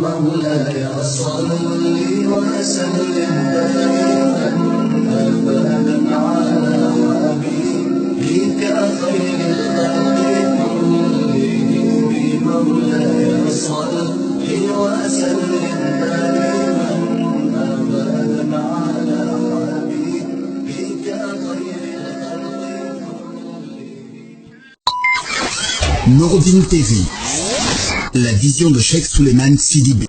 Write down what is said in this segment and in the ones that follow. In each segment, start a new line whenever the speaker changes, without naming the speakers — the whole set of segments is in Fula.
مولاي صل وسلم دائما أبدا على حبيبك خير الخلق كلهم. مولاي صل وسلم دائما أبدا على حبيبك خير الخلق كلهم.
Nouroudine TV, la vision de Cheikh Souleymane Sidi B.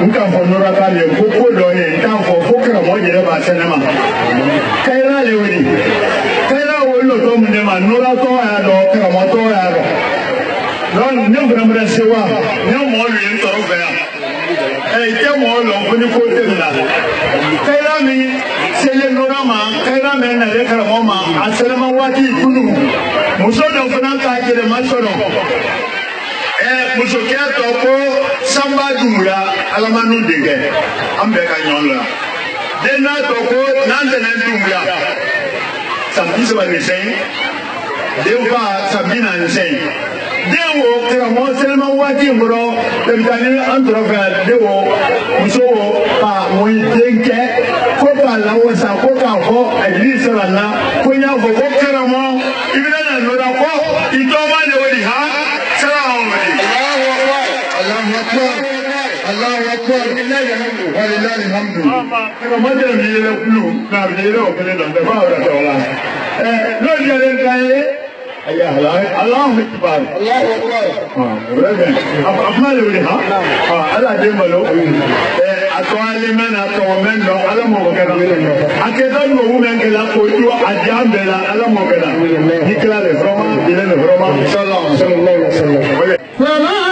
Nka fɔ nora ka le ko ko dɔ ye n t'a fɔ fo karamɔgɔ yɛrɛ b'a sɛnɛ ma kayira le wele kayira wele tɔ mun de ma nora tɔ y'a dɔn karamɔgɔ tɔ y'a dɔn donc ne fana se wa ne mɔgɔ lu ye n tɔɔrɔ fɛ yan i tɛ mɔgɔ lɔn fo ni ko tɛ nin la kayira min selen nora ma kayira min nalen karamɔgɔ ma a sɛnɛma waati kunu muso dɔ fana k'a yɛlɛma sɔrɔ muso kɛ tɔ ko sanba dumula alamanu denkɛ an bɛɛ ka ɲɔgɔn la den n'a tɔ ko n'an tɛnɛ dumula san 35 den fa san 46 den wo karamɔgɔ selima waati in kɔrɔ denmisɛnnin an tɔrɔ fɛ den wo muso wo ka mun den kɛ ko k'a lawasa ko k'a fɔ ɛdini sara la ko n y'a fɔ ko karamɔgɔ i bɛna na nɔ la ko i tɔgɔ de o de ha sara anw wele. Allahu Akbar walillahi alhamdu karamɔgɔ mi yɛlɛ kulu nka mi yɛlɛ o kelen na n tɛ fɔ awura tɔgɔ la n'o diyalen ka ye ayi Allahu Akbar a kuma de wele ha ala den malo a tɔgɔlen mɛ na tɔgɔ mɛ nɔ ala mɔgɔ kɛ la a kɛtɔ numu mɛ kɛ la k'o to a jan bɛɛ la ala mɔgɔ kɛ la ni kila de vraiment il est vraiment sallallahu alaihi wa sallam.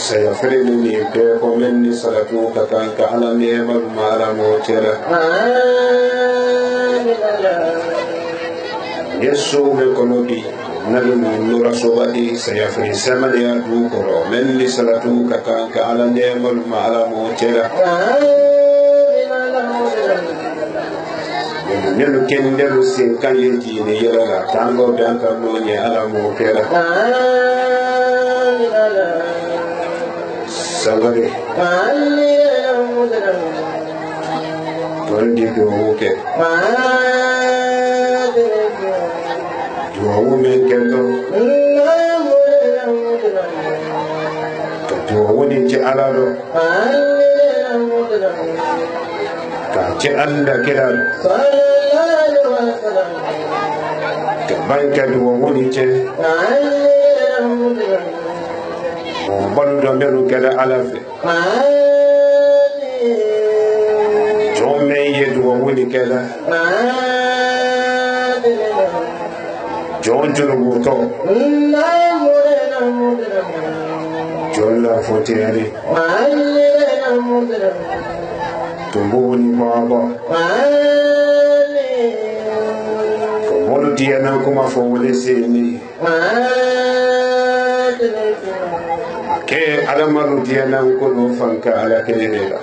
sayafreni be ko menni salatu ka kan ka ala nemal mala mo tera yesu be ko nodi nabi no rasulati sayafri samali adu ko menni salatu ka kan ka ala nemal mala mo tera nenu kendelu sen kan yeji ne yela tango dan ka no ne ala mo tera Sangare. Tuan di doa ke. Doa mengkento. Doa ni cakap lo. Kacik anda kira. Kebanyakan doa ni cakap. Balu do melu keda alafe jomme yedu woni keda jonjulu muto jolla fotiari
tumbuni baba molu diana kuma fo wole seni ke adamaru diana ko no fanka ala kelela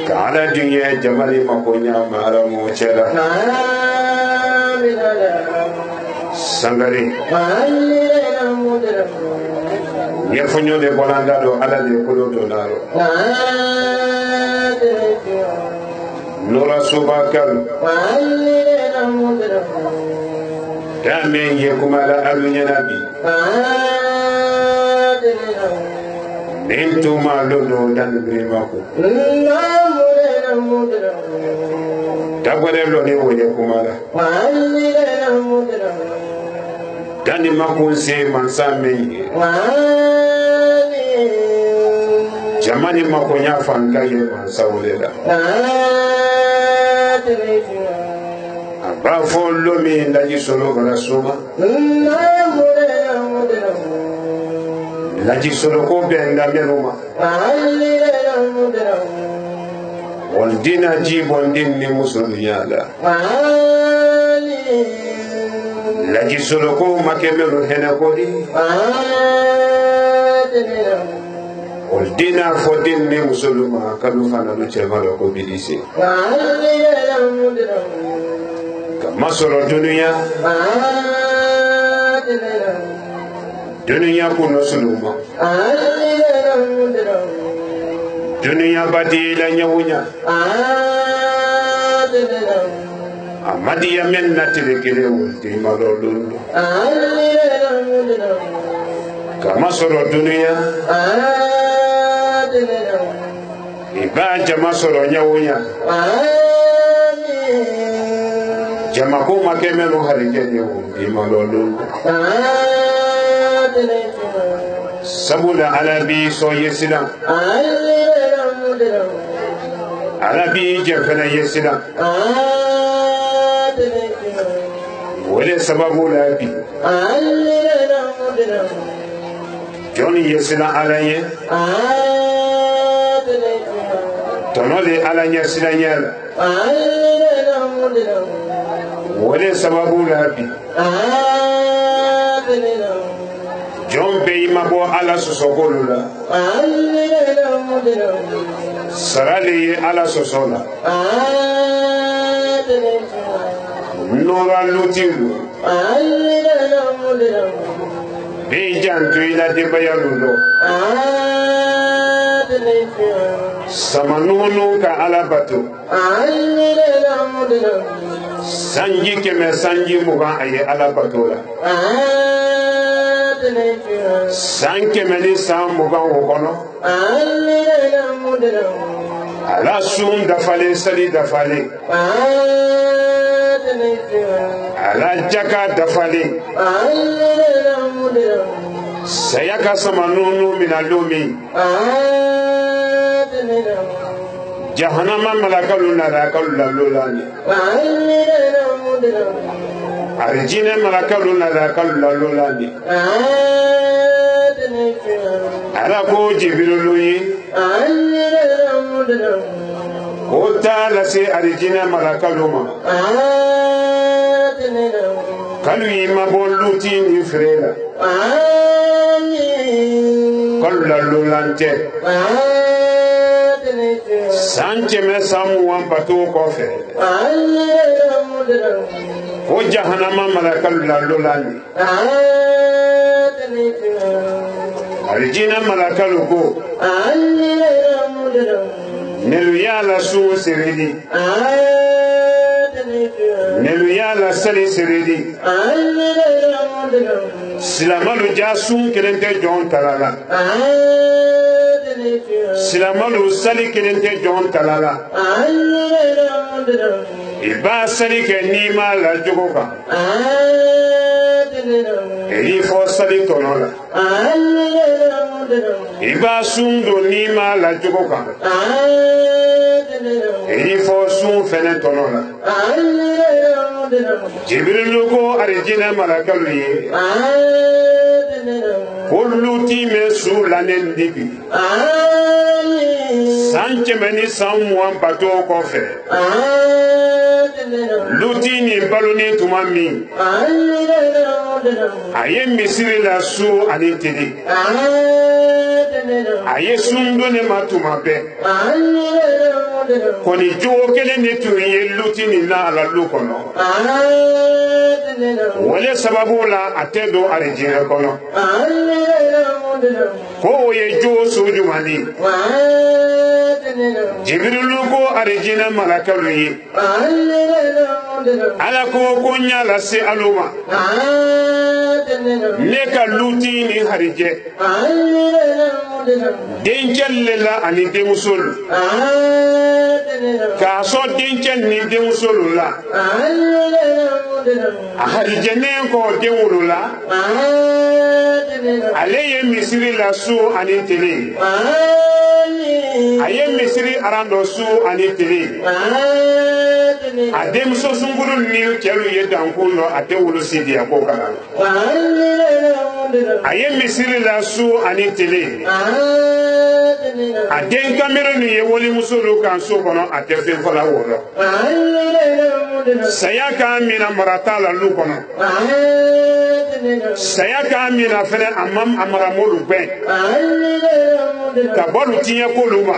ka ala dunya jamali makonya mara mo chela sangare yefonyo de bolanda do ala de ko do naro nora subakal Amen yekumala alunya nabi Nintu maluno dan berimaku Tabare lo ni wo yekumala Dan maku se mansame Jamani makonya fanka ye mansawlela Ba follow me in the solo grasuma. La solo copia in la meruma. Ondina ji bondin ni musuliala. La solo co makemelo henakodi. Ondina fodin ni musuluma kalufana luchevalo kobilisi. Masoro dunia kuno suluma dunia badi la nyawunya amadi ya menna tilekele wulti malolun kamasoro dunia ibaja masoro nyawunya Jamako makemelo harikeni imalolu Sabula alabi so yesida Alabi jefena yesida Wale sababu labi Johnny yesida alaye Tonole alanya sida nyala Wale sababu labi John be imabo ala sosokolula Sarali ala sosola Nora lutilu Be jantu ila debaya lulo Samanunu ka ala batu Sanji keme sanji muga aye ala batola San keme ni san muga wokono Ala sun dafale sali dafale Ala jaka dafale Sayaka samanunu minalumi Jahannama malakalu narakalu lalolani Arjina malakalu narakalu lalolani Alako jibiluluyi Kota lase arjina malakalu ma Kalu ima boluti ni frela Kalu lalolante Sanche me samu wampato kofe Ko jahannama malakalu lalolani Arjina malakalu ko Neluya la su siridi Neluya la sali siridi Silamalu jasun kelente jon talala Silamalu sali kelente jon talala Iba sali ke nima la jogoka Eri fo sali tonola Iba sundo nima la jogoka Eri fo sun fene tonola Jibril ko arjina malakalu ye Kullu ti me su lanen dibi san kɛmɛ ni san 20 bato kɔfɛ luti ni balonen tuma min a ye misiri la su ani tile a ye sun don ne ma tuma bɛɛ kɔni jogo kelen de tun ye luti ni na ala lu kɔnɔ wale sababu la a tɛ don arijinɛ kɔnɔ ko o ye jogo su jumani Jibrilu ko arijinɛ malakalu ye ala ko n y'a lase alu ma ne ka luti ni harijɛ dencɛ le la ani denmuso lu k'a sɔn dencɛ ni denmuso lu la a harijɛnen kɔ den wolo la ale ye misiri la su ani tile a ye misiri aran dɔ su ani tile a denmuso sunkuru ni cɛlu ye dankun dɔ a tɛ wolo sidiya ko kalan a ye misiri la su ani tile a den kamero ni ye walimuso lu kan so kɔnɔ a tɛ fɛn fɔla wɔlɔ saya k'a mina mara t'a la lu kɔnɔ saya k'a mina fɛnɛ a mara molu gbɛn ka bɔ lu tiɲɛ k'olu ma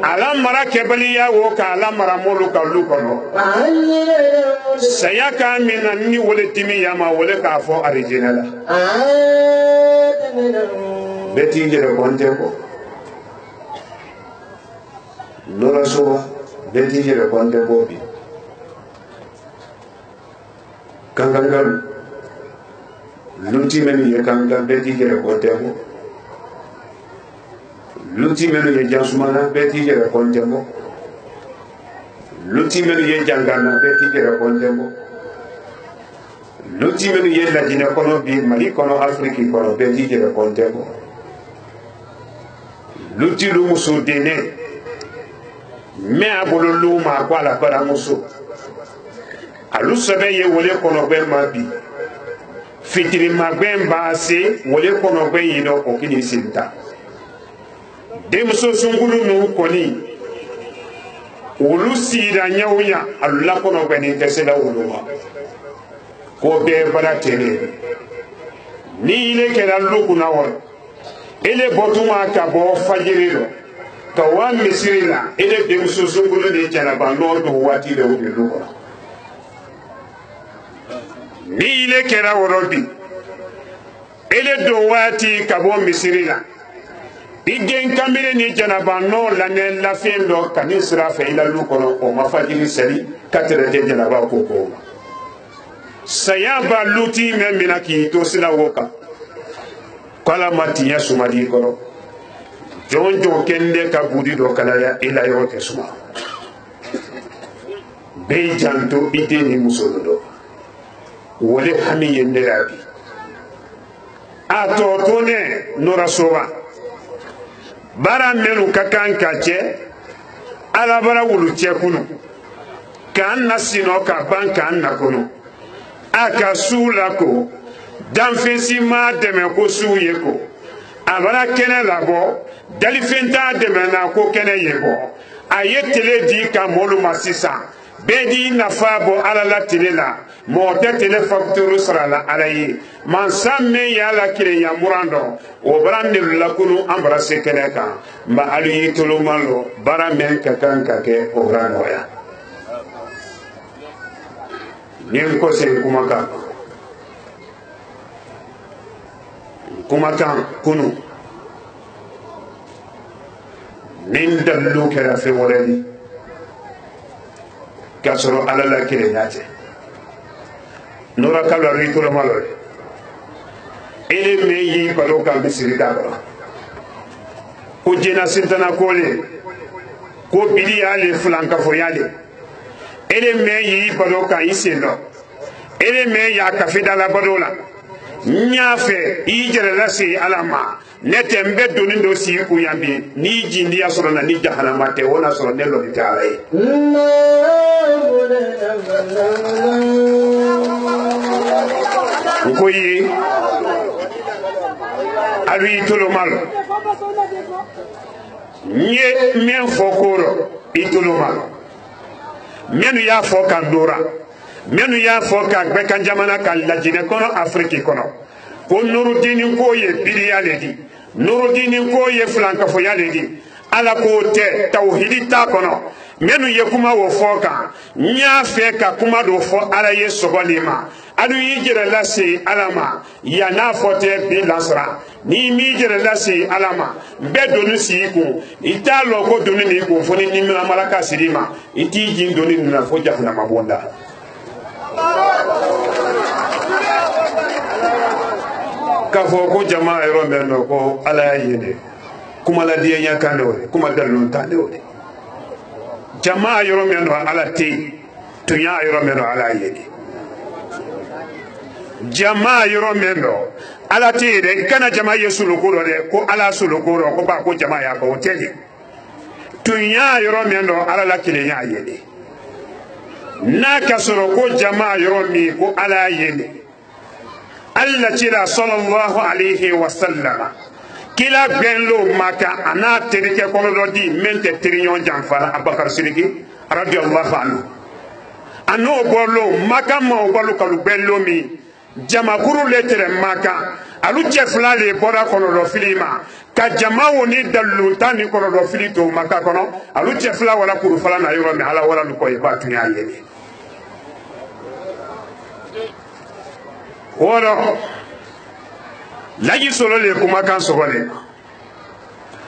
ala mara kɛbaliya wo k'a la mara molu ka lu kɔnɔ saya k'a mina ni wale dimi yama wale k'a fɔ arijinɛ la bɛɛ t'i yɛrɛ kɔntɛ kɔ nora soba bɛɛ t'i yɛrɛ kɔntɛ kɔ bi kankangalu luti menu ye kankan bɛɛ t'i yɛrɛ kɔntɛ kɔ luti menu ye jansumana bɛɛ t'i yɛrɛ kɔntɛ kɔ luti menu ye jangana bɛɛ t'i yɛrɛ kɔntɛ kɔ luti menu ye lajinɛ kɔnɔ bi mali kɔnɔ afiriki kɔnɔ bɛɛ t'i yɛrɛ kɔntɛ kɔ luti lu muso dene mɛ a bolo lu ma ko ala baramuso alu sɛbɛ ye wale kɔnɔgbɛn ma bi fitirimagwɛn b'a se wale kɔnɔgbɛn yi dɔ o kini sen ta denmuso sunkuru nu kɔni olu sira ɲɛw ɲa alu la kɔnɔgbɛn ni tɛ se la wolo ma ko bɛɛ bara tɛnɛ ni ile kɛra lu kunna wɔrɔ ele bɔtuma ka bɔ fajiri lɔ ka wa misiri la ele denmuso sunkuru ni jɛnɛba nɔ don waati de o de lu kɔnɔ ni ile kɛra wɔrɔ bi ele don waati ka bɔ misiri la i den kanbere ni jɛnɛba nɔ lanɛ lafɛn dɔ ka ni sira fɛ i la lu kɔnɔ o ma fajiri seli ka tɛrɛ tɛ jɛnɛba ko ko ma saya ba luti mɛ mina k'i to sira wo kan kala ma tiɲɛ sumadi kɔrɔ jɔn jɔn kɛnde ka budi dɔ kalaya i la yɔrɔ tɛ suma bɛɛ janto i den ni muso dɔ wale hami ye ne la bi a tɔ to ne nora soba baara minnu ka kan ka kɛ alabara wulu cɛ kunu k'an na sinɔ ka ban k'an na kɔnɔ a ka su la ko danfɛnsi ma dɛmɛ ko su ye ko a bara kɛnɛ labɔ dalifɛn t'a dɛmɛ na ko kɛnɛ ye bɔ a ye tele di ka mɔlu ma sisan bɛɛ di nafa bɔ ala la tele la mɔgɔ tɛ tele fakituru sara la ala ye mansa min ye ala kirenya muran dɔn o bara nelu lakunu an bara se kɛnɛ kan nba alu y'i toloma lɔ baara min ka kan ka kɛ o bara nɔgɔya ni n ko segin kumakan kumakan kunu ni n dalilu kɛra fɛn wɛrɛ ye k'a sɔrɔ ala la kirenya tɛ nora ka lɔ i toloma lɔ ele min y'i balo kan misiri da kɔrɔ ko jena sintana kole ko bili y'ale filankafoya le ele min y'i balo kan i sen dɔ ele min y'a kafidala bado la n y'a fɛ i jɛrɛla se ala ma ne tɛ n bɛ doni dɔ sigi kun yan bi n'i jindiya sɔrɔ na ni jahanama tɛ o na sɔrɔ ne lɔbi tɛ ala ye n ko ye alu y'i toloma lɔ nye men fokoro ituluma menu ya foka ndora menu ya foka beka jamana ka lajine kono Afrique kono ko Nurudini ko ye biriya ledi Nurudini ko ye flanka fo ya ledi ala ko te tawhidi ta kono menu ye kuma wo foka nya fe ka kuma do fo ala ye sobolima adu yijere lasi alama ya na fote bi lasra ni mi jere lasi alama be donu siku ita lo ko donu ni ko foni ni mi malaka sirima iti jin donu ni na fo jahna mabonda ka fo ko jama ero meno ko ala yene kuma la diya nya kande kuma dalon tande wode jama ero meno ala te tunya ero meno ala yene jama yoro mendo ala tire kana jama yesu lokoro de ko ala su lokoro ko ba ko jama ya ko teli tunya yoro mendo ala la kile nya yele na kasoro ko jama yoro mi ko ala yele alla tira sallallahu alaihi wasallam kila benlo maka ana terike ko do di mente triyon janfara abakar sidiki radiyallahu anhu ano bolo maka mo bolo kalu bello mi jamakuru letere maka alu jefla le bora kono do filima ka jama woni dalu tani kono do filito maka kono alu jefla wala kuru fala na yoro mi ala wala ko e batu nya yele wala laji solo le kuma kan so bale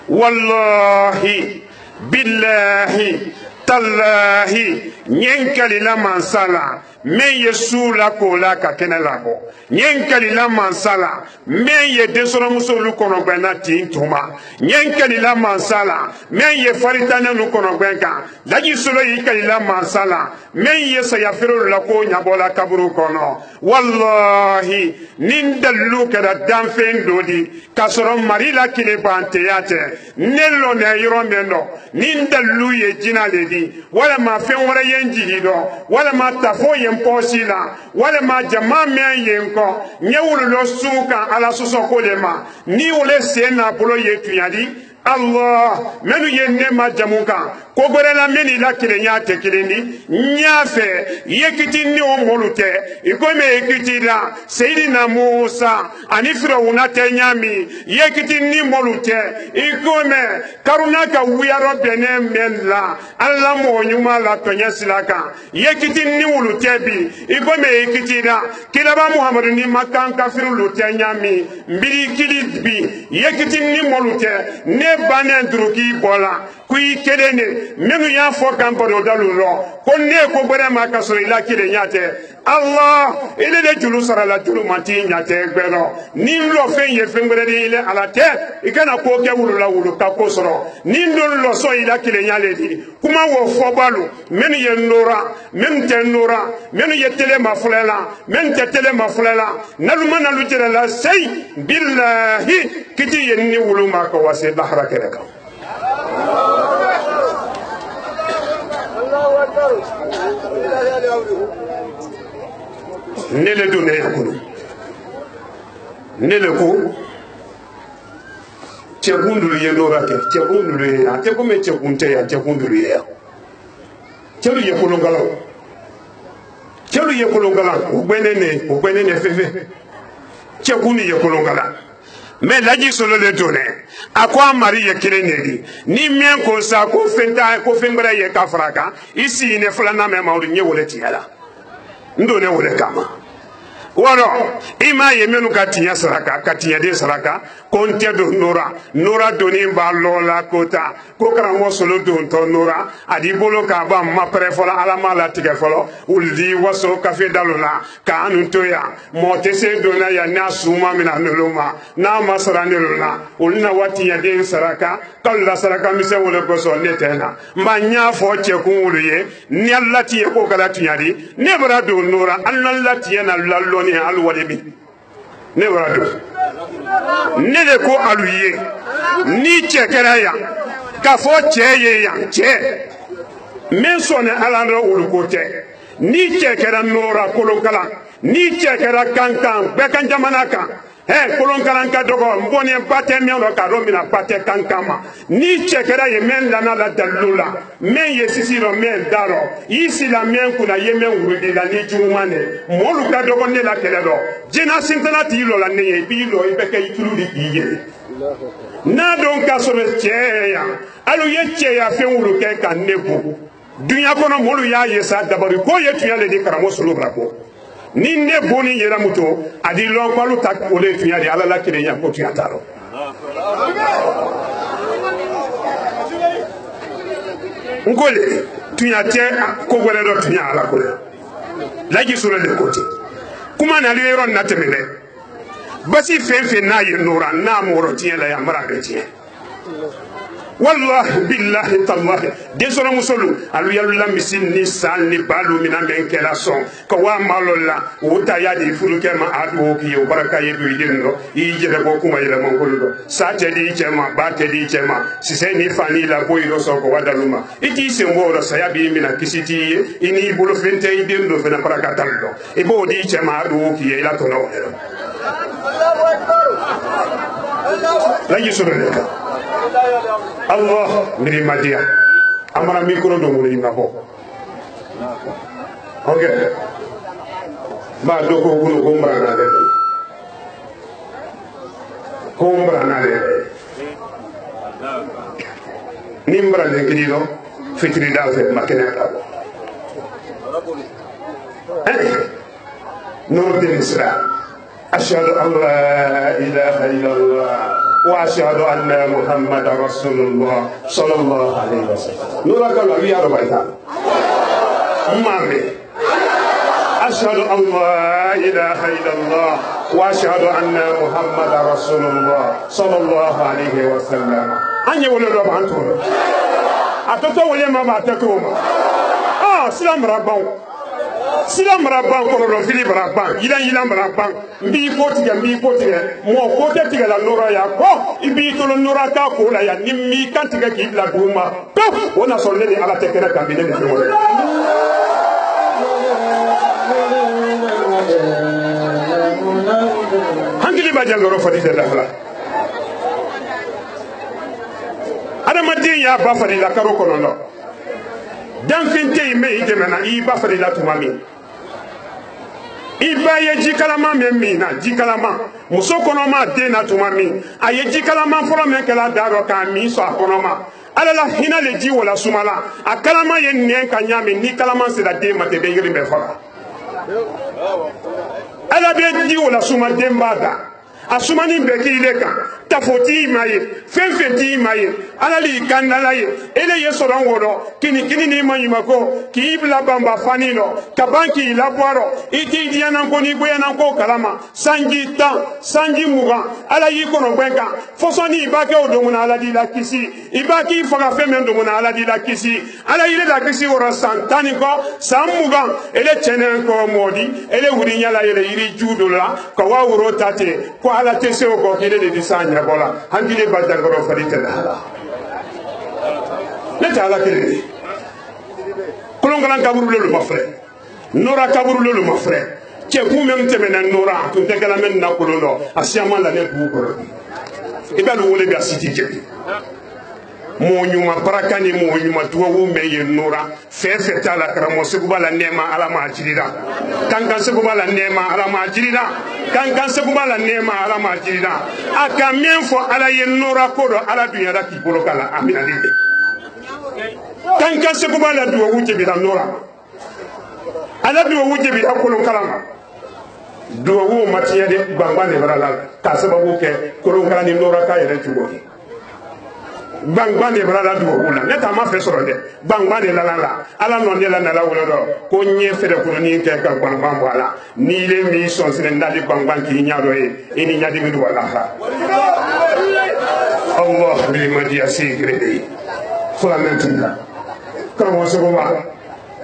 wallahi billahi tallahi nyenkali la mansala men ye sula ko la ka kene la ko nyenkali la mansala men ye desoro muso lu kono gbena tin tuma nyenkali la mansala men ye faritana lu kono gbenka laji solo yi kali la mansala men ye sayafiru la ko nyabola kaburu kono wallahi nindallu kada danfen dodi kasoro marila kile banteyate nello ne yoro meno nindallu ye jina ledi wala ma fen wara yenji do wala ma tafo yen posila wala ma jama men yen ko nyewulu lo suka ala suso ko le ma ni wole sena bolo yetu yadi Allah menu yenne ma jamuka ko gore la meni la kirenya te kireni nyafe yekiti ni o molute ikome yekiti la Sayyidina Musa ani Firawuna te nyami yekiti ni molute ikome karuna ka wiyaro bene menla Allah mo nyuma la tonya silaka yekiti ni wolute bi ikome yekiti la kilaba Muhammadu ni makan kafiru lute nyami mbiri kilibi yekiti ni molute ne banen druki bola kui kedene menu ya fo kan bodo dalulo ko ne ko bere ma ka so ila kire nyate Allah ile de julu sara la julu manti nyate gbero ni lo fe ye fe ngere de ile ala te ikana ko ke wulu la wulu ka ko soro ni ndo lo so ila kire nyale di kuma wo fo balu menu ye nora menu te nora menu ye tele ma fulela men te tele ma fulela nalu manalu jere la sey billahi kiti ye ni wulu ma ko wase bahra kere ka nele do ne yakunu nele ko chegundulu ye norake chegundulu ye ate ko me chegunte ya chegundulu ye chelu ye kolongala ogbenene fefe chegunu ye kolongala mais laji solo le donné à quoi mari ye kireneli ni mien ko sa ko fenta ko fembra ye kafraka ici ne flana me mawri nyewole tiala ndone wole kama waro ima ye menu katinya saraka katinya de saraka konte do nora doni ba lola kota ko karamo solo don to nora adi bolo ka ba ma prefola ala mala tige folo uldi waso kafe dalula ka anu toya motese dona ya nasuma mina noloma na masara nolona ulna wati ya de saraka kala saraka mise wole goso netena mbanya fo chekun wuluye ni allati ye ko kala tunyadi ne bara do nora allati na lallo ni alwalibi ne warado ne de ko aluye ni chekera ya ka fo cheye ya che men sone alando ulukote ni chekera nora kolonkala ni chekera kankan be kan jamana kan kolon kalanka dogo mbone bate men ro ka ro mina bate kankama ni chekera ye men lana la dalula men ye sisi ro men daro isi la men kuna ye men wurudi la ni jumane molu ka dogo ne la kele do jena sintana ti lo la ne ye bi lo ibe ke itulu di iye na don ka so be cheya alu ye cheya fe wuru ke kan nebo dunya kono molu ya yesa dabari ko ye tuya le di karamo solo brako ni ne boni yera muto adi lon kwalu tak ole tuya di ala la kire ya ko tuya taro ngole tuya te ko gore do tuya ala ko laji sura le côté kuma na le ron na temele basi fenfe na ye nura na moro tiya la ya mara be tiya والله بالله تالله ديسونا مسلو الو يالله مسين ني سال ني بالو من امبن كلا سون كوا مالولا وتا يادي فلوكه ما ادو كي بركه يدو يدنو يجي بوكو ما يلا مانكولو ساتدي جما باتدي جما سيسني فاني لا بويدو سوكو ودالوما ايتي سمبورو سيابي منا كيسيتي اني بولو فنتي يدندو فنا بركه تالو ايبو دي جما ادو كي يلا تونو لا يسرنك Allah miri madia amara mikro do muri nabo okay ba do ko gulu gombra na de nimbra de kidido fitri da fe makene ta nur din islam ashhadu an la ilaha illallah واشهد ان محمد رسول الله صلى الله عليه وسلم نورك الله يا رب امامي اشهد ان لا اله الا الله واشهد ان محمد رسول الله صلى الله عليه وسلم اني ولد انتم اتوتو ولي ما باتكم سلام ربنا silam rabban ko do fili rabban yilan rabban mbi ko tiga mo ko te tiga la nora ya ko ibi to nora ka ko la ya nimmi kan tiga ki la duma ko wona so le ala te kera kan bi ne fi mo hangili ba jangoro fadi de la fala adama din ya ba fadi la karo ko no dan finte me idemena iba fadi la tumami iba ye jikalama memina jikalama muso konoma dena tumami aye jikalama folo men kala daro ka mi so akonoma alala hina le ji wala sumala akalama ye nen ka nyame ni kalama se la de mate be yiri be fara ala be ji wala suma dembada asumani beki leka tafoti maye fenfeti maye alali kandala ye ele yesoron wodo kini ni mayimako ki ibla bamba fanino kabanki la boiro iti diana ko ni boyana ko kalama sanji muga ala yi kono gbenka fosoni ibake odomuna ala di la kisi ibaki faga femen domuna ala di la kisi ala ile la kisi woro santani ko samuga ele chenen ko modi ele wuri nyala ele iri judola ko wa wuro tate ko ala tese o ko kele de disanya bola hangile badagoro farite la le ta ala kele kolongalan kaburu lolu ma frère nora kaburu lolu ma frère che ku mem temena nora to te kala men na kolono asiama la ne ku ko ibe lu wole bi asiti je mo nyuma barakani mo nyuma tuwa wo me ye nora fefe tala karamo seguba la nema ala ma jirida kankan seguba la nema ala ma jirida kankan seguba la nema ala ma jirida aka menfo ala ye nora kodo ala dunya da ki bolo kala amina linde kankan seguba la duwa wuje bi la nora ala duwa wuje bi akolo kalama duwa wo matiya de bamba ne barala ka sababu ke kolon kala ni nora ka yere tugo bangba de brada du wula ne ta ma fe soro de bangba de la ala non de la na la wula do ko nye fere ko ni ke ka kon bambo ala ni le mi son sene ndali bangba ki nyaado e ni nyaadi mi wala ha Allah bi madi asigre fula mentina ko mo so ba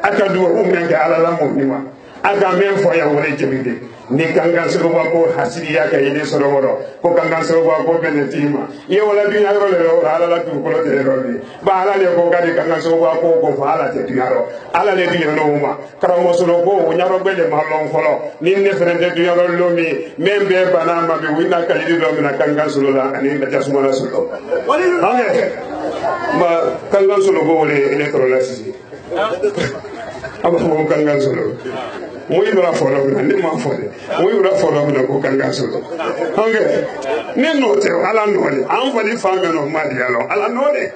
aka du o men ke ala la mo ni wa aga men fo ya wala jebide ni kangan soro ko hasidi ya kay ni soro woro ko kangan soro ko benetima ye wala bi yaro le ala la tu ko le ro ni ba ala le ko gadi kangan soro ko ala te yaro ala le bi no ma karamo soro ko nyaro bele ma lon folo ni ne frende du yaro lo mi membe bana ma bi wina kay di do na kangan soro la ani la jasuma la soro ma kangan soro ko le electrolysis aba ko kangan soro muy bra folo na ni ma fole muy bra folo na ko kanga solo hange ne no te ala no le an fali fanga no madia lo ala no le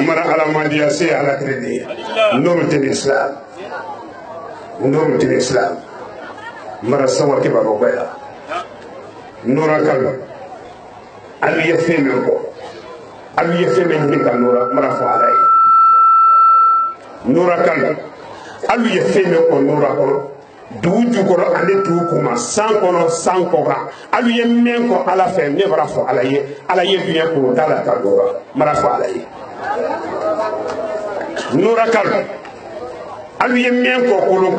mara ala madia se ala kredi no te islam mara sawa ke babo baya nora kala ali yefeme ko ali yefeme ni ka nora mara fo ala nora kala ali yefeme ko nora ko du jukoro ale du kuma san kono san koga alu ye men ko ala fe ne bara fo ala ye dunya ko dala ka dora mara fo ala ye nura kal alu ye men ko kolon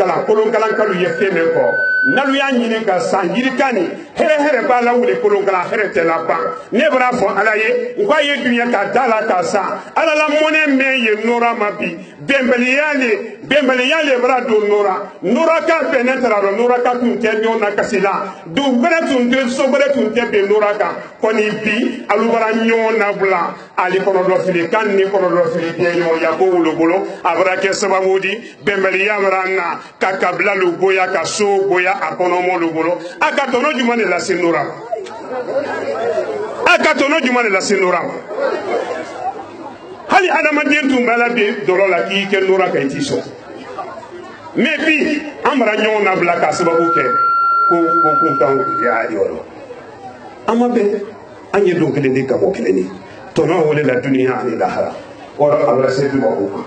kala kalu ye fe men ko nalu ya nyine ka san yirikani here ba la wule kolon kala here te la ba ne bara fo ala ye ngwa ye dunya ka dala ka sa ala la mone me ye nura mabi bembele yale bara do nura ka penetra ro nura ka tun te nyona kasila du bere tun te so bere tun te be nura ka koni bi alu bara nyona bula ali kono do fili kan ni kono do fili be yo ya ko wulo bolo abara ke sabamudi bembele yamara na ka kabla lu boya ka so boya akono mo lu bolo aka tono jumane la sinura hali adamaden tun bala be doro la ki ke nura ka tiso mais bi amara nyon na bla ka sababu ke ko tan ya yoro amabe anye don kele ni ka mo kele ni tono wole la dunya ni lahara ora abra se bi ko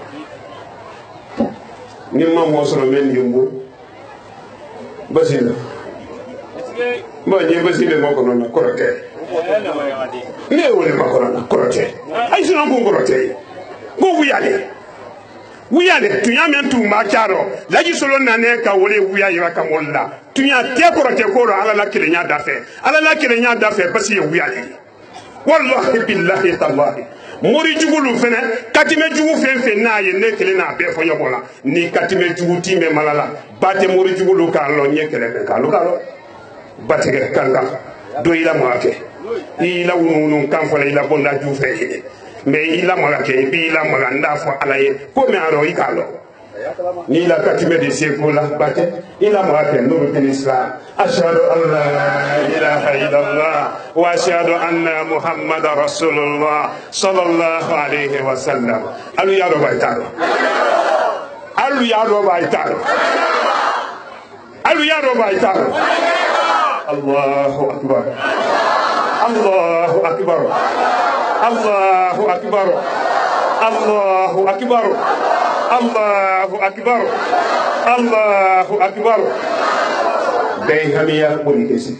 ni ma mo so men yumbu basila ma je basila mo ko na koroke ne wole ma ko na koroke ay sina ko koroke ko wuyale tunya men tu ma charo laji solo nane ka wole wuya yira ka molla tunya te koroke ko ala la kilenya dafe parce que wuyale wallahi billahi tallahi mori jugulu fene katime jugu fen na ye ne kele na be fo yobola ni katime jugu time malala bate mori jugulu ka lo nye kele ka lo bate ke kanga do ila maake ila wunu kan fo ila bonda ju fe me ila maake bi ila maganda fo alaye ko me aro ikalo ni la katime de sekola bate ila maake no be islam ashhadu an la ilaha illallah wa ashhadu anna muhammadar rasulullah sallallahu alaihi wasallam alu ya do baitaro Allahu akbar Allahu akbar Allahu akbar Allahu akbar Allahu akbar Allahu akbar dai hamiya boni kesi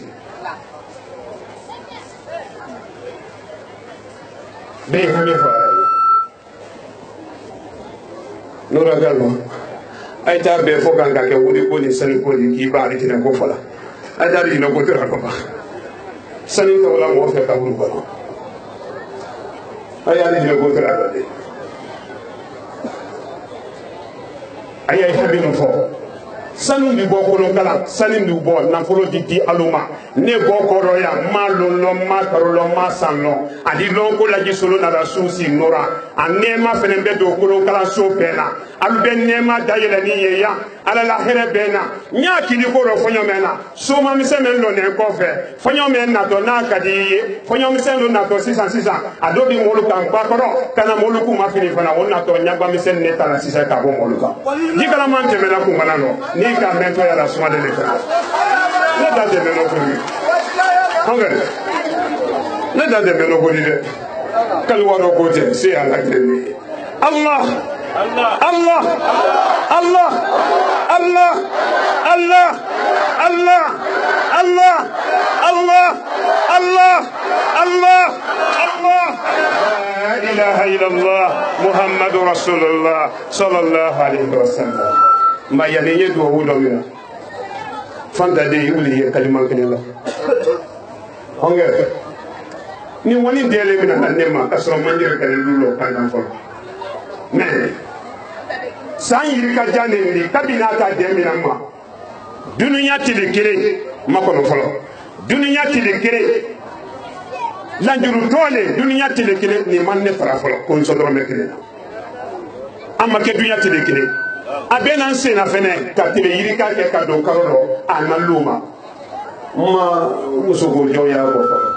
dai hamiya fara nura galma ay ta be fo ganga ke woni ko ni sani ko ni ki baari tina ko fala ay dar ina ko tira ko ba sani to la mo fe ka buru ko ay ali ina ko tira ko de ay ay habinu fo sanu bi bo ko kala sani bi bo na folo di aluma ne bo ko ro ya ma lo ma karo lo ma sanno adi lo ko la ji solo na rasul si nora anema fene be do ko kala so pena al ben nema dayela ni ye ya ala la here bena nya kini ko ro fonyo mena so ma mi se men lo ne ko fe fonyo men na do na kadi fonyo mi se lo na to 600 ado bi mo lu kan pa ko kana mo lu ku ma fini fana wonna to nya ba mi se ne ta na 600 ka bo mo lu ka di kala man te mena ku manano ni ka mento ya la suma de l'État. Ne da de meno ko ni. Hangare. Ne da de meno ko ni de. Kal waro ko te se ala kene. Allah Allah Allah Allah Allah Allah Allah Allah Allah Allah Allah Allah la ilaha illallah Muhammadur Rasulullah sallallahu alaihi wasallam ma yale ye do wudo mina fanta de yuli ye kalima kene la honge ni woni dele mina na nema kasro manjere kale lulo kandan fo mais san yiri ka jande ni kabina ta de mina ma dunuya tile kere makono folo dunuya tile kere lanjuru tole dunuya tile kere ni manne fara folo ko so do mekene amma ke dunuya tile kere abena sena fene ka tile yiri ka ke ka do karolo analuma ma muso ko joya ko folo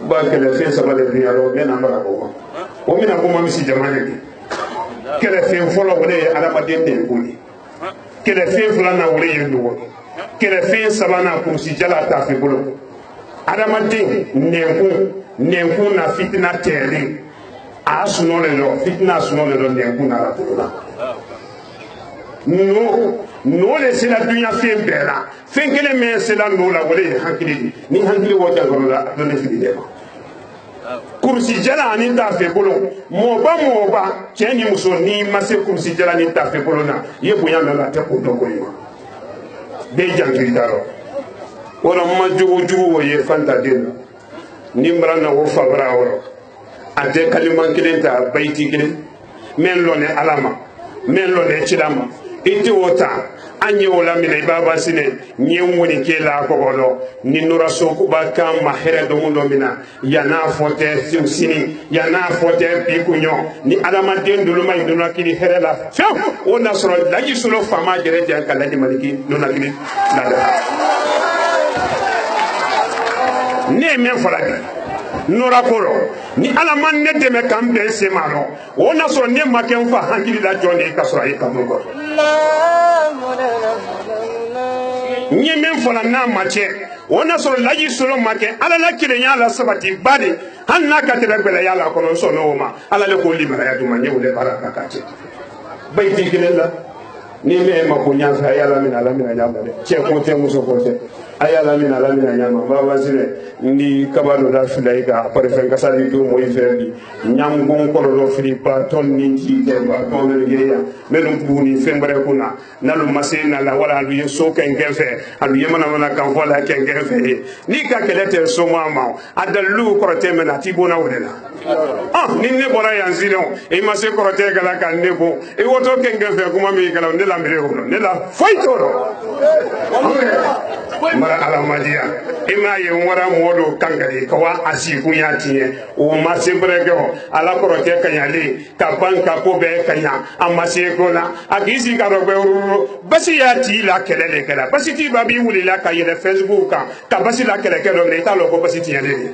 ba kele fe sabale dunuya ro bena mara ko o mina ko mamisi jamane ki kele fe folo wole adama dende ko ni kele fe fulana wole yendo kele fe sabana ko si jala ta fe bolo adama den nenku na fitina tele asuno le lo fitina asuno le lo nenku na ratula no le sila dunya fe bela fe kele me sila no la wole hankili ni hankili wo jangoro la do ne fili de kursi jala ani ta fe bolo moba cheni muso ni mase kursi jala ni ta fe bolo na ye bunya me la te ko do ko yima be jangiri daro wala ma jugu wo ye fanta den nimra na wo fabra woro ade kaliman kilen ta bayti kilen men lone alama men lone chilama ite wota anye wala mina ibaba sine nyewoni ke la ko godo ni nura so ko ba kam ma here do mundo mina yana fote sini yana fote bi kunyo ni alama den dulu may dulu kini here la few wona soro laji sulo fama jere jan kala di maliki nona kini nada ne men fola nora koro ni alama ne deme kam be se malo wona soro ne maken fa hankili la joni kasra e kam ko nye men fola na mache wona soro laji solo make ala la kirenya la sabati badi hanna ka tere bele yala kono so no ma ala le ko limara ya duma nyewle baraka kache bayti kinella ni me ma ko nya fa yala mina nyama de che ko te muso ko te ayala mina nyama baba sire ndi kabado da filay ga pare fen ka sali do moy ferdi nyam gon ko do fili pa ton ni ci te ba ton le geya melum buni fembare kuna nalu masena la wala lu yeso ken gefe alu yemana mana kan fola ken gefe ni ka kelete so mama adalu ko te mena ti bona wala ni ne bora yanzino e ma se ko te gala kan nebo e woto ken gefe kuma mi gala ne la mbere ko ne la foitoro mara alamadia ima ye wara modo kangari kawa asiku yatiye o masebre go ala korote kanyale ka banka ko be kanya amase ko la agisi ka robe basi yati la kelele kala basi ti babi wuli la ka yele Facebook ka basi la kelele do ne ta lo ko basi ti yele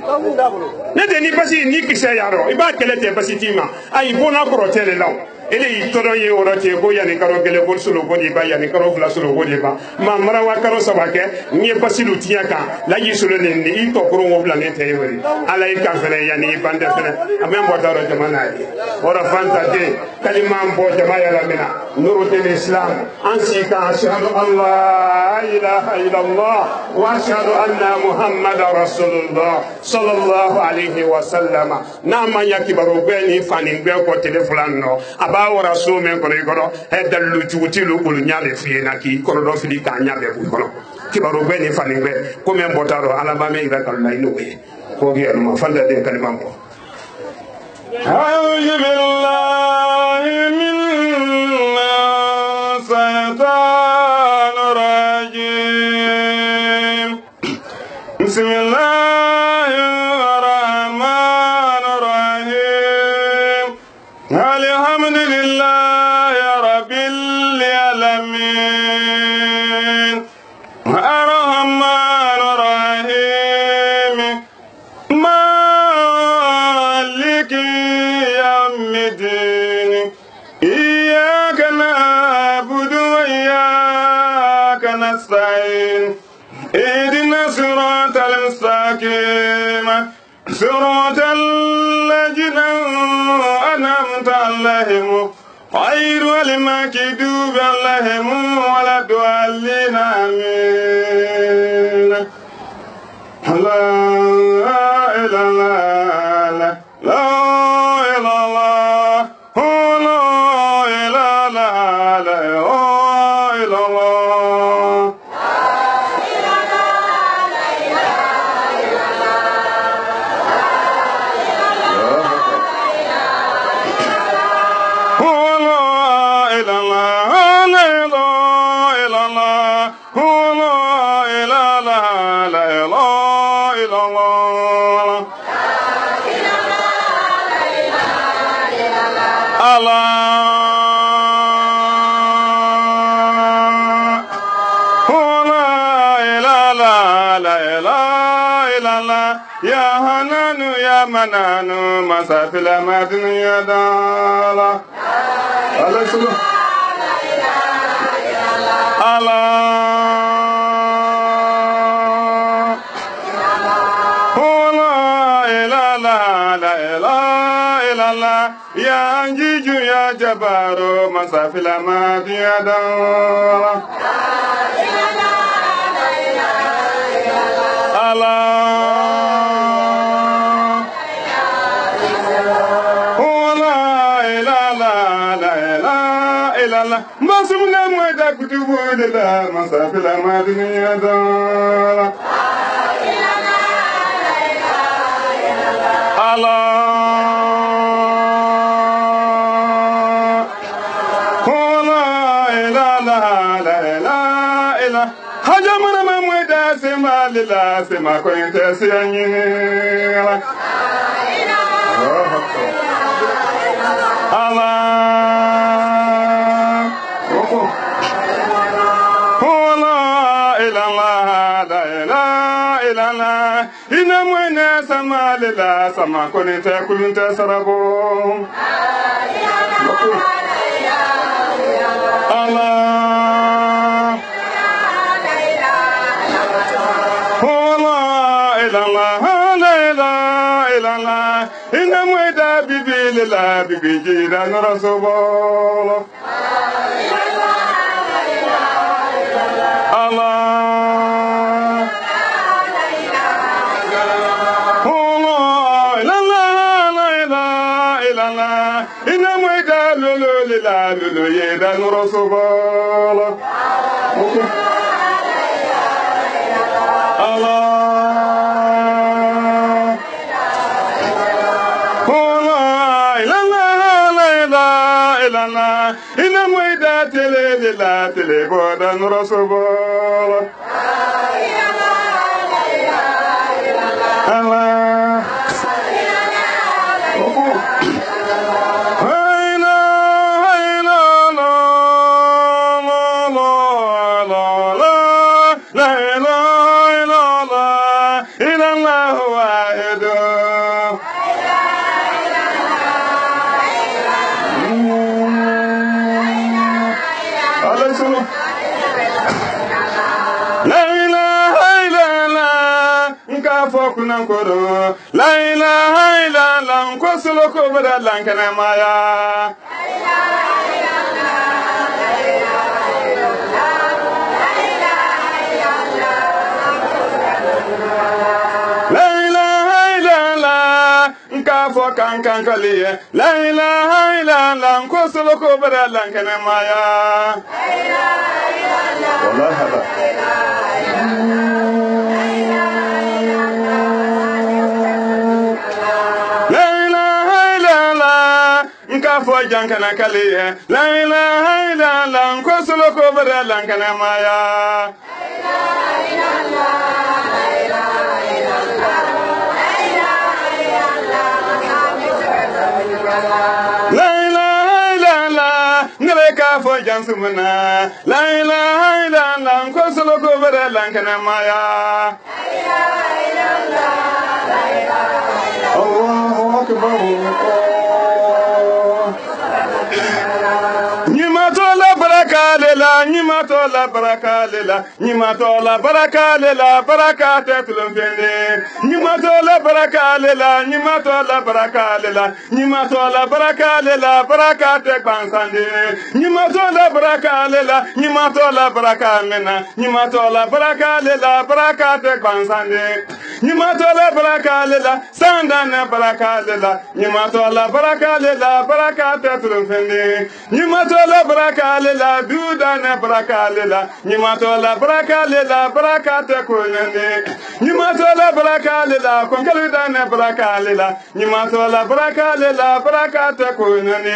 ne de ni basi ni kise yaro iba kelete basi ti ma ay bona korote le law ele todo ye orote ko yani karo gele bol solo ko di ba yani karo fla solo ko di ba ma mara wa karo sabake nye basilu tiaka la yi solo ne ni to ko wo bla ne te yori ala yi ka fele yani bande fele amem bo daro jamana yi ora fanta de kalima bo jama ya la mina nuru del islam ansi ka ashhadu allah ilaha illallah wa ashhadu anna muhammadar rasulullah sallallahu alaihi wasallam na ma yakibaru beni fani gbe ko telefon no wara so men kono ikono e dallu juuti lu bulu nyaale fi na ki kono do fili ka nyaabe bu kono kibaro be ni fani be ko men botaro ala ba me ira kan lay no be ko gi ma fanda de kalimam ko a'udhu billahi minash shaitanir rajim bismillahir rahmanir rahim alhamdulillahi rabbil alamin arrahmanir rahim maliki yawmiddin iyyaka na'budu wa iyyaka nasta'in ihdinas siratal mustaqim siratal ladzina an'amta 'alaihim غير المكذوب عليهم ولا الضالين آمين لا إله لا إله لا إله
Ya Hananu ya Mananu Masafila Madniya Dala Allah Sulu Allah Ya Anjiju ya Jabaru Masafila Madniya Dala Masumna mweda kutubu de la masafila madniya dala Allah hajamana mweda sema lila sema kointe sianyira Ina mwena sama lila sama konite kulunte sarabo Allah Ina mweda bibi lila bibi jida narasobo Lulu yeda nurasobala Allah la ina mwida tele la tele boda nurasobala Allah Nankoro la ilaha illallah nkosolo ko bada lankana maya la ilaha illallah nkafo kankan kaliye la ilaha illallah nkosolo ko bada lankana maya wallahi fo jankana kaliye la ilaha illallah nkosolo ko bada lankana maya la ilaha illallah ngale ka fo jansumuna la ilaha illallah nkosolo ko bada lankana maya Allahu akbar Nyimatola baraka lela baraka tetulum fende nyimatola baraka lela baraka te bansande nyimatola baraka mena nyimatola baraka lela baraka te bansande nyimatola baraka lela sandana baraka lela nyimatola baraka lela baraka tetulum fende nyimatola baraka lela dudana baraka lela nyimatola baraka lela baraka te kunene nyimatola baraka lela konkaludana baraka lela nyimatola baraka lela baraka te kunene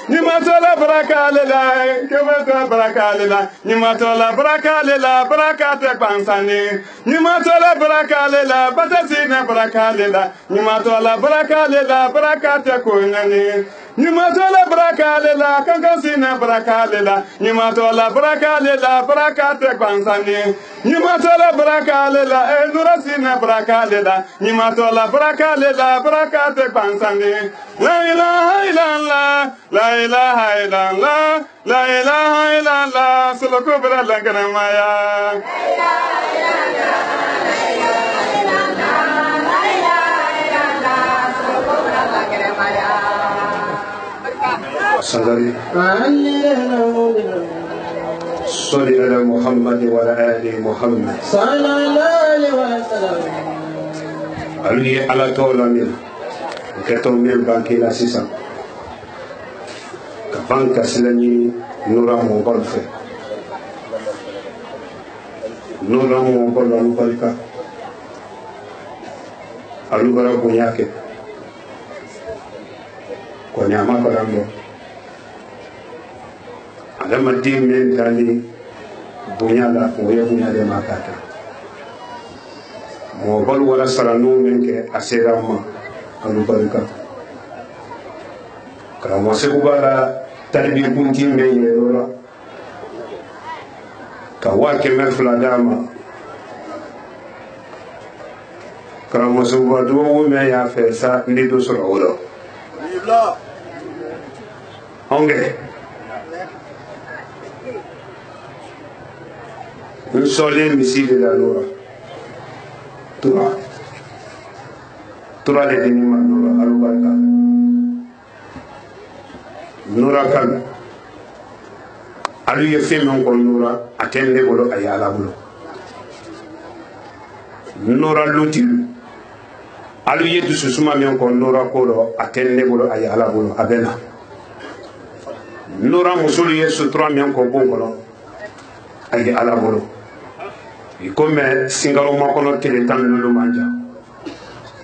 Nimatola barakalela, kebeta barakalela, nimatola barakalela, barakate bansani. Nimatola barakalela, batasina barakalela, nimatola barakalela, barakate kunyani. Nimatola barakalela, kankasina barakalela, nimatola barakalela, barakate bansani. Nimatola barakalela, nurasina barakalela, nimatola barakalela, barakate bansani. La ilaha illallah, la ilaha illallah, la ilaha illallah, solo kubra la gramaya.
صلي صلي على محمد وعلى آل محمد
صلى الله عليه وسلم.
علي على طول من كتوم من بانكي لا سيسا كبانك سلني نورا مبالفة نورا مبالفة علو برا بنياك كونياما كرامو adama den men tali bonya la o ye bonya de makata mo bal wala saranu men ke asera ma alu barka kala mo se ubara talbi bunti men ye lora ka wa ke men fula dama kala mo se ubara do wo men ya fe sa ndi do sura wala onge un sole missile da loro tura de dinima loro alubarka nura kan alu ye femen ko nura atende bolo ayala bolo nura lutil alu ye du susuma men ko nura ko do atende bolo ayala bolo abena nura musulu ye sutra men ko bolo ay ala bolo comme singaro makono tele tan lulu manja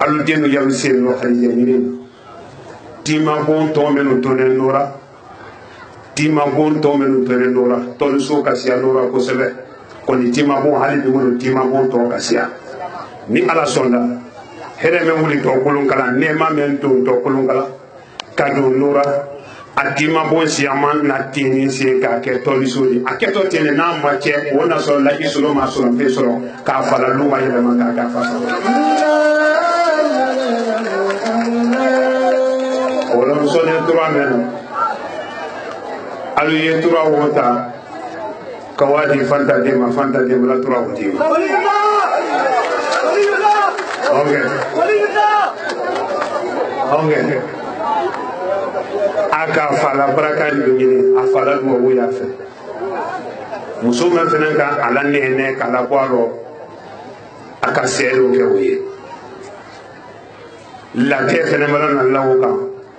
alu denu yam seno haliye ni tima bon to menu to ne nora tima bon to menu to ne nora to so kasia nora ko sebe ko ni tima bon hali be mo tima bon to kasia ni ala sonda here me wuli to kulun kala ne ma men to kulun kala kadu nora atima bon siaman na tini se ka ke to lisoli aketo tene na ma che wona so la isolo ma so fe so ka fala lu wa yele ma ka fa wala so ne trois men alu ye trois wota kawadi fanta de la trois woti okay aka fala baraka ni afala mo wuya fe muso men fenen ka ala ne kala kwaro aka selo ke wuye la te fenen mala na lawo ka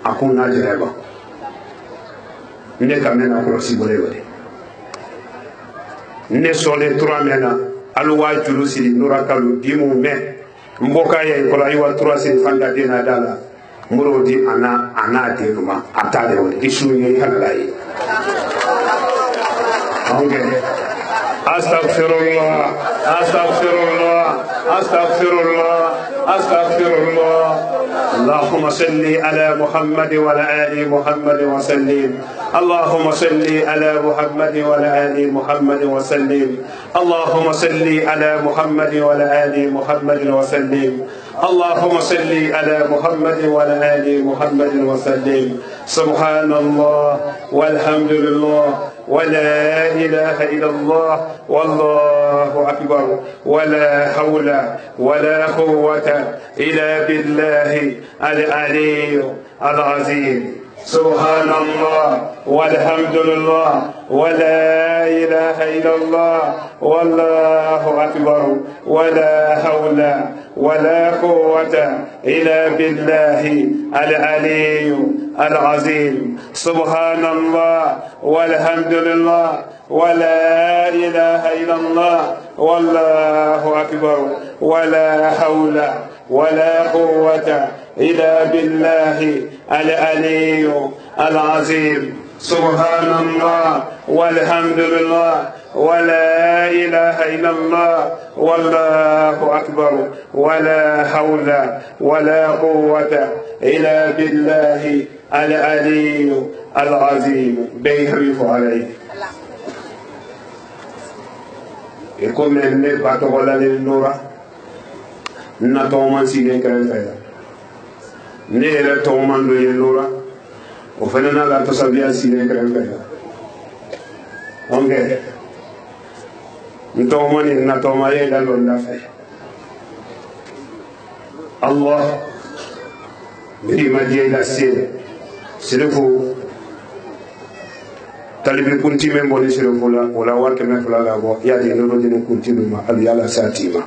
akuna jereba ne ka mena ko si bole wale ne sole trois mena alwa julu sili nura kalu dimu me mboka ye ko la yiwa trois sili fanda dina dala murodi ana denuma atale woni isunye halai okay astaghfirullah اللهم صل على محمد وعلى آل محمد وسلم اللهم صل على محمد وعلى آل محمد وسلم اللهم صل على محمد وعلى آل محمد وسلم اللهم صل على محمد وعلى آل محمد وسلم سبحان الله والحمد لله ولا إله إلا الله والله أكبر ولا حول ولا قوة إلا بالله العلي العظيم سبحان الله والحمد لله ولا إله إلا الله والله أكبر ولا حول ولا قوة إلا بالله العلي العظيم سبحان الله والحمد لله ولا إله إلا الله والله أكبر ولا حول ولا قوة إلا بالله العلي العظيم سبحان الله والحمد لله ولا إله إلا الله والله أكبر ولا حول ولا قوة إلا بالله العلي العظيم بيحرف عليه يكون من نبات ولا للنورة نتوما سيدين كريفة نيرة توما للنورة وفننا لا تصبيا سيدين كريفة أوكي نتوما نتوما يلا لله الله بريما جيلا سيد سيرفو talibi kunti men boni sire fula wala warke men fula la bo yadi nuru dini kunti ma al yala satima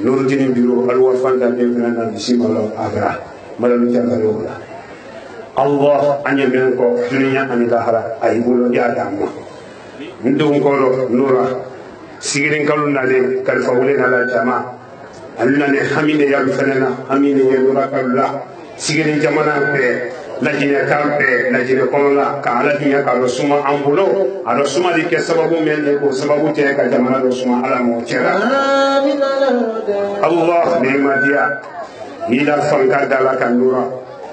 nuru dini biro al wa fanda be fana sima la agra malalu jangaro la Allah anya men ko dunya ani lahara ay bulo ya damma ndum ko do nura sigirin kalun nale kalfa wule na jama anna ne hamine ya fana hamine ya nura kala sigirin jamana be lajine kampe lajine konola ka ala dunya ka rasuma ambulo a rasuma di ke sababu men ko sababu te ka jamana rasuma ala mo cera Allah ne madia ila fanka dala kanura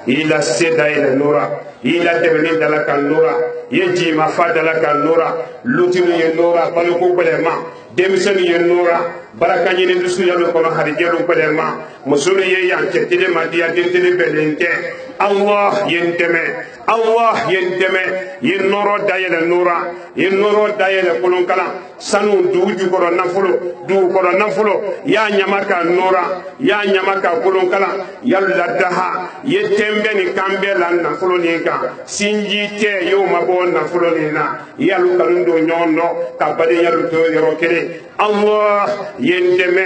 ila seda ila nura ila debeni dala kanura yeji ma fa dala kanura lutinu ye nura balu ko belema demisoni ye nura baraka nyini dusu yalo kono harijelu belema musulu ye yanke tide madia tide belente Allah yenteme yin noro dayele nura yin noro dayele kolonkala sanu duju koro nafulo ya nyamaka nura ya nyamaka kolonkala yalla daha yetembe ni kambe lan nafulo ni ka sinji te yo mabo nafulo ni na yalu kalundo nyono ka bade yalu to yoro kere Allah yenteme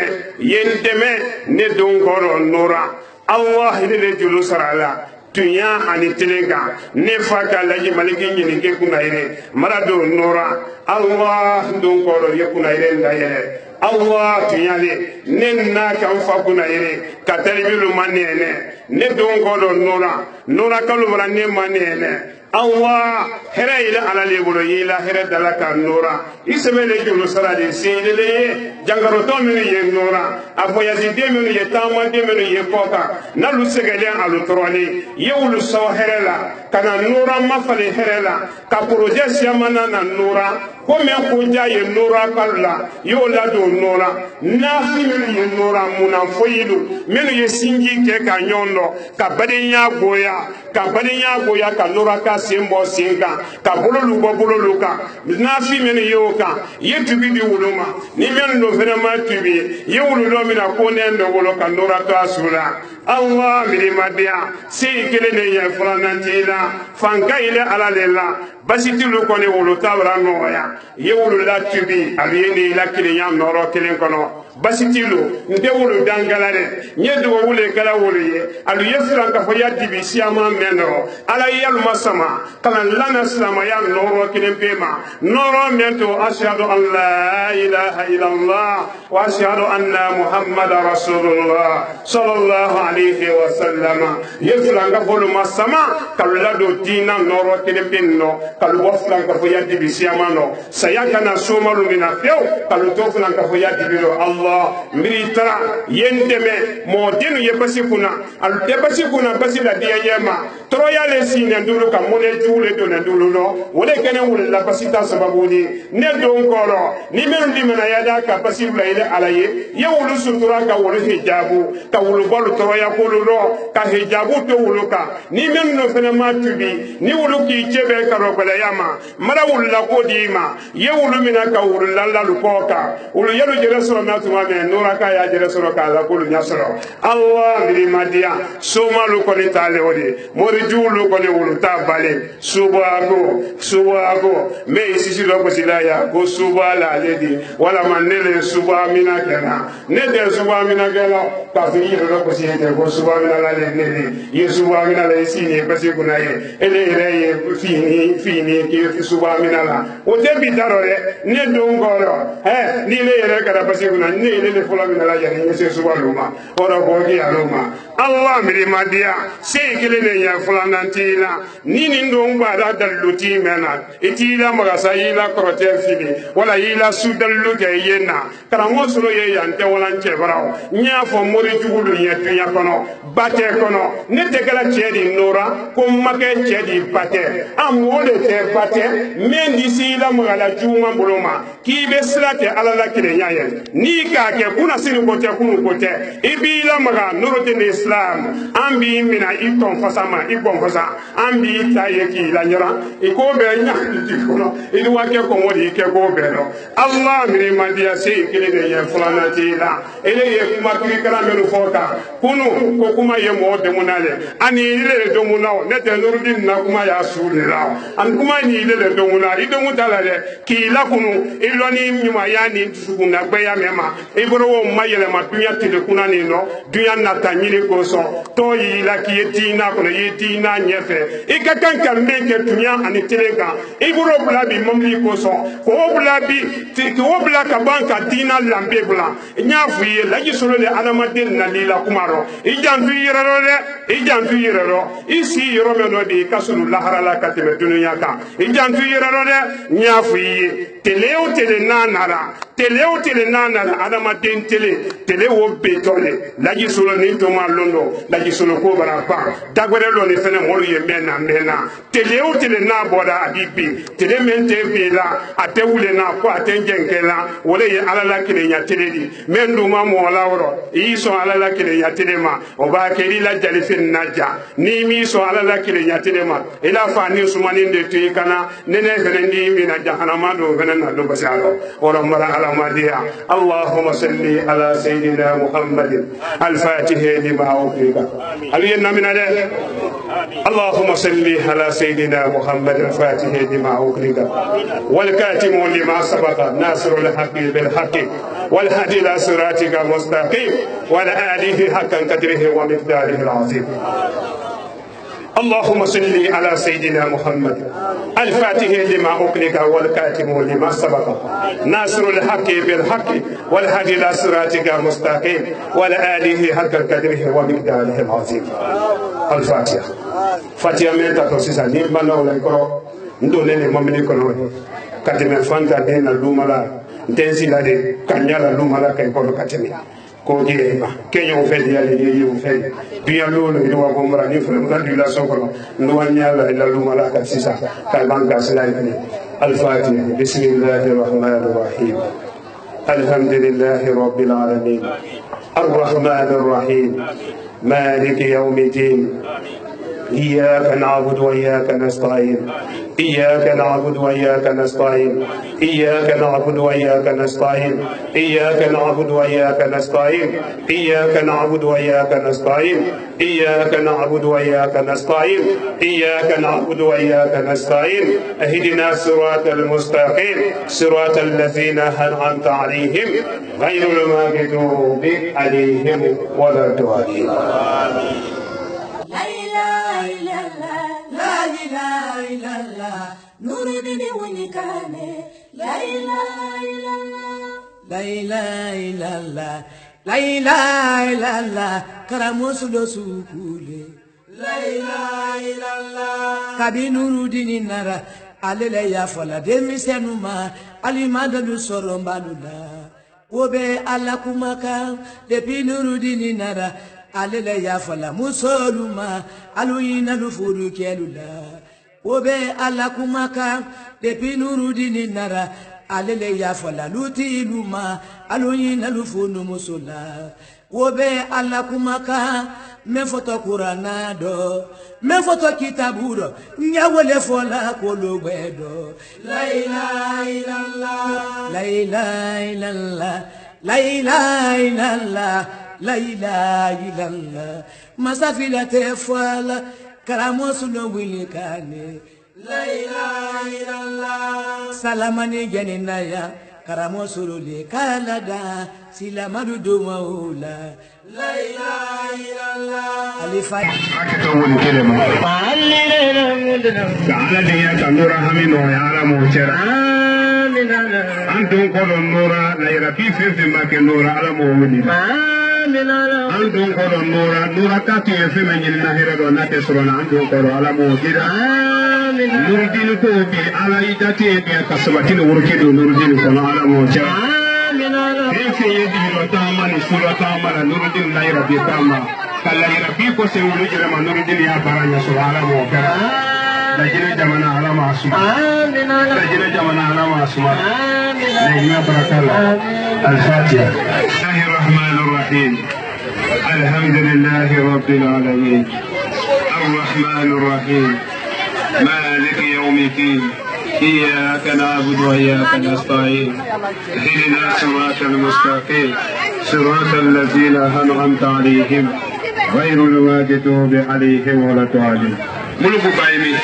ne dongoro nura Allah ile julu sarala tunya ani telenga ne faka laji maliki nyini ke kuna ire marado nora Allah don koro ye kuna ire ndayere Allah tunya ne na ka fa kuna ire katalibilu manene ne don koro nora kalu mara ne manene Allah hera ila ala lebolo ila hera dalaka nora isebele julu sarade sindele jangaro to mi ye nora afoya de mi ye tamma de mi ye koka nalu segele alu troni yewulu so herela kana nora mafale herela ka projet siamana na nora ko me ko jaye nora kala yo la do nora na fi mi ye nora muna foyidu mi ye singi ke ka nyondo ka badenya goya ka nora ka sembo singa ka bololu ka na fi mi ye ka yetubi di wuluma ni men do vraiment tubi ye wululo mi na ko nendo wolo ka nora to asura Allah mi madia sey kele ne ye franantila fanka ile ala lela basiti lu ko ne wulu tabra noya ye wulu la tubi abiyeni la kilinya noro kelen kono basiti lu nde wulu dangalare nyedo wule kala wulu ye alu yefran ka fo yaddi bi siama menro ala yalu masama kala lana salama ya noro kelen pema noro mento ashhadu an la ilaha illallah wa ashhadu anna muhammadar rasulullah sallallahu alaihi wasallam yefran ka fo masama kala do dina noro kelen penno kalu waflan ka fo yaddi bi siama no sayakana somalu mina feo kalu toflan ka fo yaddi bi Allah militara yendeme mo denu ye basikuna al de basikuna basila de yema troya le sine ndulu ka mone jule to na ndulu no wole kene wole la basita sababu ni ne don koro ni men di mena yada ka basibla ile alaye ye wulu sutura ka wulu hijabu ka wulu bolu troya kulu no ka hijabu to wulu ka ni men no fena matubi ni wulu ki chebe ka robele yama mara wulu la kodima ye wulu mina ka wulu lalla lu koka wulu yelu jere so na tuma me nura ka ya jere so ka la kulu nyasoro Allah mi madia soma lu ko ni tale odi mori julu ko ni wulu tabale subago me isisi lo ko silaya ko subala ledi wala manele suba mina kana ne de suba mina gelo ka fi lo ko si ete ko subhanallah ne ye subhanallah sini parce que kuna ye ele re fini ki subhanallah o te bi darore ne don goro ni le yere kada parce que kuna ne le fola minala ya ni se subhanallah ora ko ki aloma Allah mi madia se kele ne ya fola nantila ni don ba da daluti mena itila magasa ila krote fili wala ila sudallu ke yena karamo solo ye yante wala nchebrao nya fo mori jugulu ye tunya kono bate kono ne te kala chedi nora ko make chedi bate amole te bate men disi la magala juma boloma ki be slate ala la kile nyaye ni ka ke kuna sini ko te kunu ko te ibi la maga noro te islam ambi mina iton fasama ibon fasa ambi taye ki la nyara iko be nya ti kono idu wake ko modi ke ko be no Allah mi madia se kile de ye fulana ti la ele ye kuma ki kala melu fota kunu ko kuma ye mo de munale ani ile do munao ne te nurudin na kuma ya sulira an kuma ni ile do munale ido mutala de ki la kunu iloni nyuma yani suguna gbe ya mema ibro wo mayele ma dunya ti de kuna ni no dunya na tanyini ko so to yi la ki yeti na ko yeti na nyefe ikakan kan meke dunya ani telega ibro bla bi momli ko so ko bla bi ti ko bla ka banka dina lambe bla nya fuye la ji solo le alamadin na lila kumaro ijan fi yero de ijan fi yero isi yero me no de kasulu lahara la kateme dunya ka ijan fi yero de nya fuye teleo tele nanara alamadin tele wo betole la ji solo ni to ma londo la ji solo ko bara pa dagwere lo ni fene mo ye mena teleo tele na boda adibi tele mente be la atewule na ko atenjenkela wole ye alala kile nya teledi mendu ma mo lawro iso alala kile nya telema o ba keri la jalifin naja ni mi so alala kile nya telema ila fa ni sumani de tikana nene fene ndi mi na jahannama do fene na do basalo ora mara ala madia allahumma salli ala sayidina muhammadin al-fatih lima uqika aliyanna min ala اللهم صل على سيدنا محمد الفاتح لما أغلق والكاتم لما سبق ناصر الحق بالحق والهادي إلى صراطك المستقيم وعلى آله حقا قدره ومقداره العظيم اللهم صل على سيدنا محمد الفاتح لما أغلق والكاتم لما سبق ناصر الحق بالحق والهادي إلى صراطك المستقيم وعلى آله حقا قدره ومقداره العظيم الفاتحة فاتحة من تتوسيسا نيبانا ولا يكرو ndole ne mamini kono kateme fanta de na lumala ntensi la de kanyala lumala kay ko kateme ko je ba kenyo fe de yale ye yo fe biya lolo ni wa gomra ni fere ka dula sokolo ndo wanyala ila lumala ka sisa ka banka sala ni al-fatiha bismillahir rahmanir rahim alhamdulillahi rabbil alamin arrahmanir rahim maliki yawmiddin إياك نعبد وإياك نستعين إياك نعبد وإياك نستعين إياك نعبد وإياك نستعين إياك نعبد وإياك نستعين إياك نعبد وإياك نستعين إياك نعبد وإياك نستعين إياك نعبد وإياك نستعين اهدنا الصراط المستقيم صراط الذين أنعمت عليهم غير المغضوب عليهم ولا الضالين
La ilaha illallah, Nuruddin Unikane. La ilaha illallah, la ilaha illallah, la ilaha illallah, Karamusulo Sukule. La ilaha illallah, Kabi Nuruddin Nara, Alele Yafala, Demisenuma, Alimadalu Sorombalula, Obe Alakumaka, Depi Nuruddin Nara. Alele Yafala musoluma aluyina lufuru kelula obe alakumaka depi Nuruddin Nara alele Yafala lutiluma aluyina lufunu musola obe alakumaka mefoto Qur'ana do mefoto kitabu do nyawole fola kologwedo la ilaha illallah la ilaha illallah la ilaha illallah la ilaha illallah masafila tefala karamosulo wilikane la ilaha illallah salamani geninaya karamo surule kalada sila madudu maula la ilaha illallah alifa
akata woni kelema ala de ya kandura hamino ya ala mo chera antum ko nura la ira fi fi ma ke nura ala mo woni antum ko nura ka ti fi ma nyin na hera do na te surona antum ko ala mo dira nurdin ko bi ala idati e be kasabati no worke do nurdin ko ala mo chera fi yedi lo tama ni sura tama la nurdin la ira bi tama kala ira bi ko se wulu jira ma nurdin ya baranya so ala mo kera lajina jamana ala ma asuma lajina jamana ala ma asuma lajina barakalla al-fatiha bismillahir rahmanir rahim alhamdulillahi rabbil alamin arrahmanir rahim مالك يوم الدين إياك نعبد وإياك نستعين اهدنا الصراط المستقيم صراط الذين أنعمت عليهم غير المغضوب عليهم ولا الضالين ملك بايمي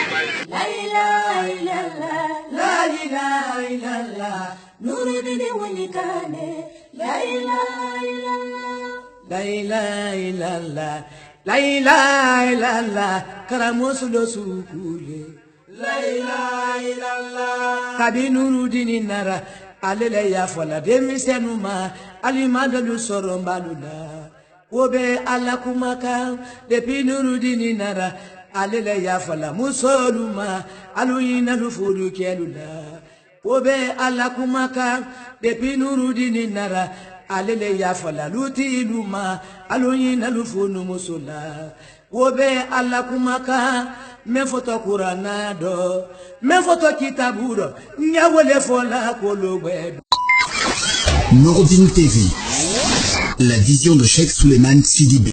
la ilaha illallah la ilaha illallah nuruddin walikane la ilaha illallah la ilaha illallah la ilaha illallah karamo sulo sukule la ilaha illallah kabi nuruddin nara alele ya fola demisenuma alimadalu sorombalula wobe alakumaka depi nuruddin nara alele ya fola musoluma aluyina lufuru kelula wobe alakumaka depi nuruddin nara alele ya fola lutiluma aluyina lufunu musola wobe alakumaka me foto kurana do me foto kitabu do nyawole fola kologwe.
Nordine TV, la vision de Cheikh Souleymane Sidibé.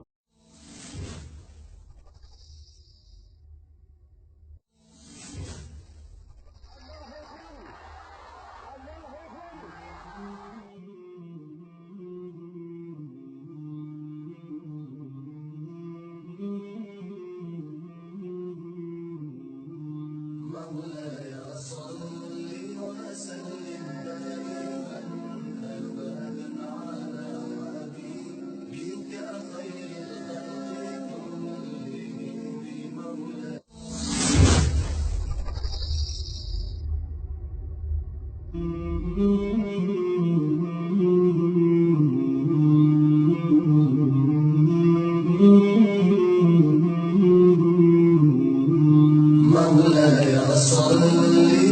مولاي صل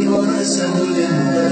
وسلم